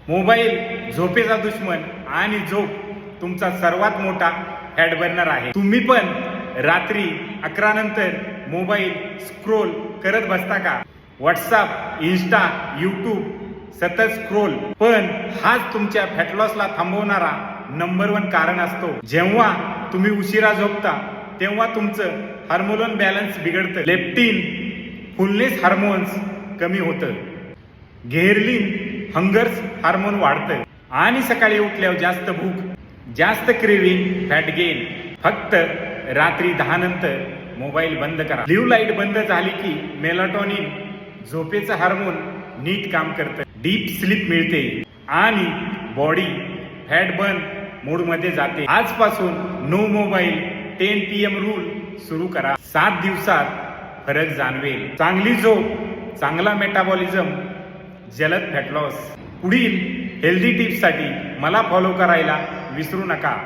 Mobile झोपेचा दुश्मन आणि झोप तुमचा सर्वात मोठा फॅट बर्नर आहे. तुम्ही पण रात्री 11 नंतर मोबाईल स्क्रोल करत बसता का? व्हॉट्सअप, इंस्टा, यूट्यूब सतत स्क्रोल. पण हाच तुमच्या फॅट लॉसला थांबवणारा नंबर 1 कारण असतो. जेव्हा तुम्ही उशिरा झोपता तेव्हा तुमचं हार्मोन बॅलन्स बिघडतं. लेप्टिन, फुलनेस हार्मोन्स कमी होतं. घेरलिन, हंगर्स हार्मोन वाढतं आणि सकाळी उठल्यावर जास्त भूक, जास्त क्रेविंग, फॅट गेन. फक्त रात्री 10 नंतर मोबाईल बंद करा. ब्ल्यू लाईट बंद झाली की मेलाटोनिन, झोपेचं हार्मोन नीट काम करतं. डीप स्लीप मिळते आणि बॉडी फॅट बर्न मोडमध्ये जाते. आजपासून नो मोबाईल 10 PM रूल सुरू करा. 7 दिवसात फरक जाणवेल. चांगली झोप, चांगला मेटाबॉलिझम, जलद फॅट लॉस. पुढील हेल्दी टिप्ससाठी मला फॉलो करायला विसरू नका.